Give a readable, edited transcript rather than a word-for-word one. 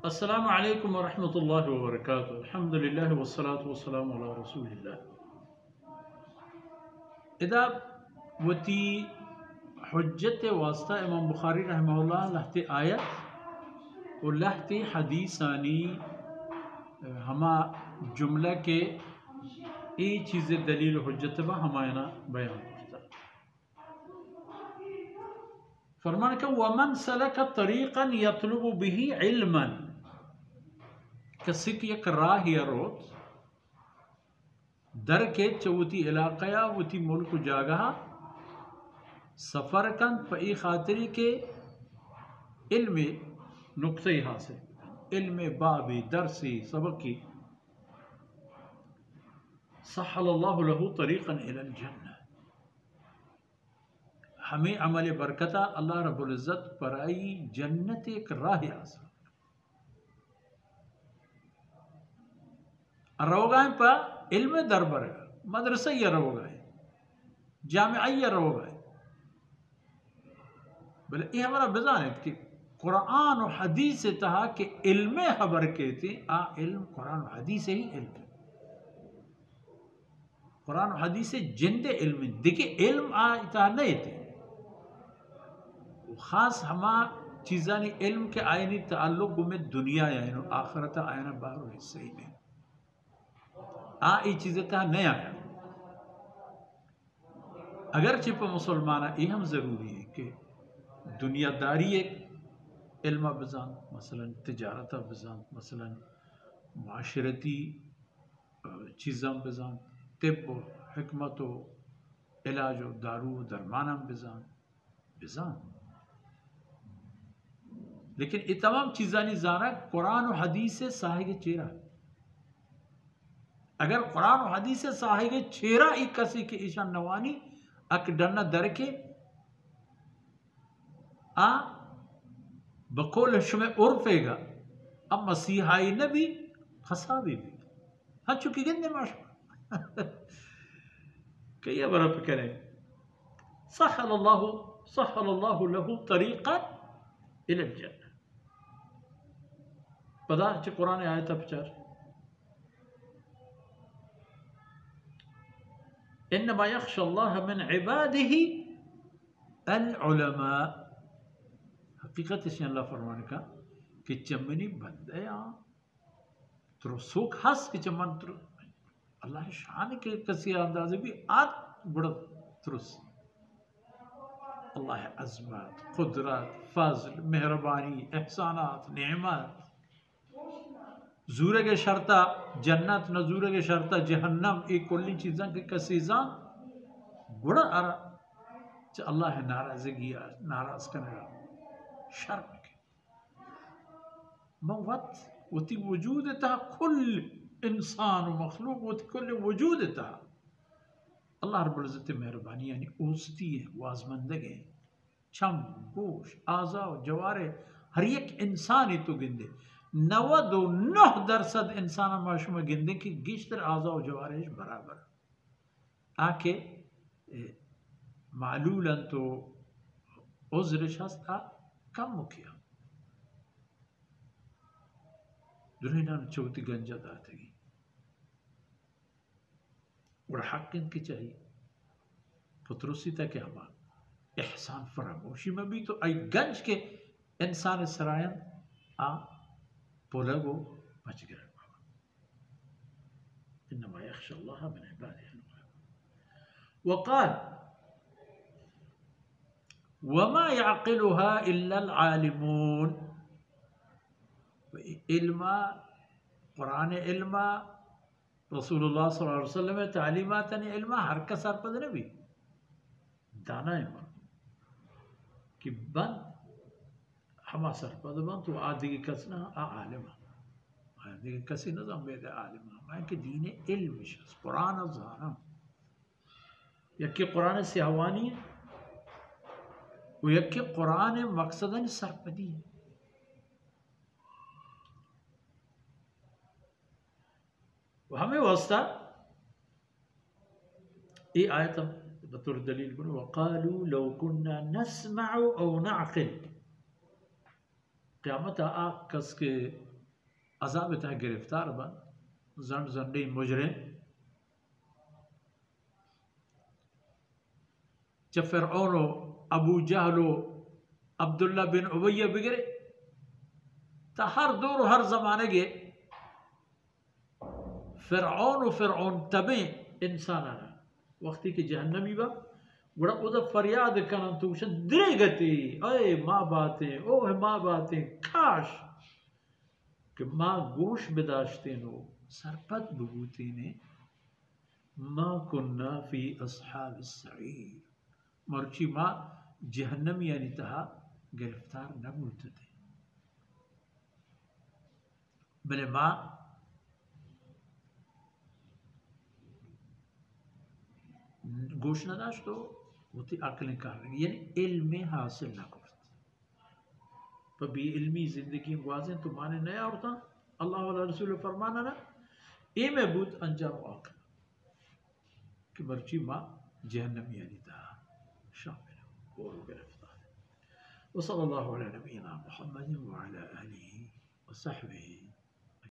अस्सलामु अलैकुम वरहमतुल्लाहि वबरकातुहू। अल्हम्दुलिल्लाह वस्सलातु वस्सलामु अला रसूलिल्लाह। इदा वती हुज्जत वास्ता इमाम बुखारी रहमहुल्लाह लहते आयत और लहते हदीसानी हमा जुमला के ये चीज़ें दलील हुज्जत बा हमायना बयान करता। फरमान का वमन सलक तरीक़न यतलुबु बिही इल्मन, कसिक एक राह या रोत दर के चौती इलाक़या वती मुल्क जागहा सफ़र कन फ़ई खातिरी के इल्म नुक्ते हासिल इल्म बाबी दरसी सबकी सह्हलल्लाहु लहू तरीक़न इलल जन्नह, हमें अमल बरकता अल्लाह रब्बुल इज़्ज़त पराई जन्नत एक राह आसा रोगाए पर इल्म दरबर मदरसा या रोगाए जामिया या रोगाए बोले ये हमारा बजानित कि कुरान और हदीस से तहा कि इल्म खबर के थे आ इल्म कुरान और हदीस ही इल्म कुरान और हदीस से जिंदे इल्म देखिए इल्म आ इतना नहीं थे खास हमा चीज़ानी इल्म के आयनी ताल्लुक में दुनिया आयन आखरत आयना बाहर हिस्से में आ ये चीज़ें तहा नहीं आया। अगर चिप मुसलमाना ये हम ज़रूरी है कि दुनियादारी एक इल्म बजान मसलन तिजारत बजान मसलन माशरती चीज़ां बजान तिब हिकमत इलाज दारू दरमाना बजान बजान, लेकिन ये तमाम चीज़ानी जाना कुरान और हदीस से साहिब चेहरा। अगर कुरान और हदीस से साहिब चेहरा एक कसी के ईशान नवानी अक डरना दर के आ बकोल शुमे उर्फेगा अब मसीहाई नबी खसाबी भी हाँ चुकी गिंदे माशा कई बरफ करें सह्हलल्लाहु लहू तरीक़न इलल जन्नह पता च कुरान आयत अपचार इन्नमा यख्शल्लाह मिन इबादिही अल उलमा। हकीकत से अल्लाह फरमान का कि चमनी बंदे तो सुख हस कि चमन अल्लाह शान के कसी अंदाजे भी आत बड़ा तुरुस अल्लाह अज़मत कुदरत फजल मेहरबानी एहसानात नेमत जूरे के शर्ता जन्नत न जूरे के शर्ता जहन्नम एक कुल्ली चीज़ों के कसीज़ा बड़ा अरा अल्लाह नाराज़गी नाराज़ करेगा शर्म के मवत वती वजूद था कुल इंसान मखलूक वती कुल वजूद था अल्लाह रब्बुल इज़्ज़त मेहरबानी यानी ओसती है वाजमंदगे छम गोश आज़ा जवारे हर एक इंसान ही तो गिंदे 99% इंसान माशूम गिंदे की गिश्तर आज़ा जवारे बराबर आके मालूलन तो उज़्र शस्ता कम मुखिया दुनिया ने चौथी गंजा दातेगी और हक इनकी चाहिए पुत्रोसी तक हमा एहसान फरामोशी में भी तो आई गंज के इंसान सरायन आ पोलगो बच गया। इन्नमा यख्शल्लाह मिन इबादिहिल उलमा वक़ाल वमा यअक़िलुहा इल्लल आलिमून। इल्मा कुरान इल्मा रसूलुल्लाह सल्लल्लाहु अलैहि वसल्लम तालीमात ने इल्मा हर का सर पद ने भी दाना है कि बंद हम सर पद बंद तो आदि की कसना आलिम आदि की कसी नज़म बेद आलिम मैं कि दीन इल्म शस कुरान ज़ाना यक्के कुरान से हवानी है वो यक्के कुरान मकसदन सरपदी है। हमें वास्ता ये आयत बतौर दलील करो वक़ालू लौ कुन्ना नस्मअ औ नअक़िल क़यामत आ कस के अजाब था गिरफ्तार बन जंड जंडी मुजरिम च फिरऔन अबू जहल अब्दुल्ला बिन उबैया बिगड़े तो हर दौर हर जमाने के फिरऔन तबे इंसान वक्ती के जहन्नमी बा बड़ा उधर फरियाद करन तो दे गति अय माँ बातें ओह माँ बातें काश कि माँ गोश बिदाश्ते नो सरपत बबूती ने माँ कुन्ना फी अस्हाब सईर मर्ची माँ जहन्नम यानी तहा गिरफ्तार न बोलते थे बले माँ गोश नदाश तो होती अकलें कर रही यानी इल्म हासिल न करते तो भी इल्मी जिंदगी वाजें तो माने नया होता अल्लाह वाला रसूल फरमाना ना ए महबूद अंजाम आखिर कि मर्ची माँ जहन्नम यानी था शामिल और गिरफ्तार वसल्लल्लाहु अला नबीना मुहम्मद व अला आलिहि व सहबिहि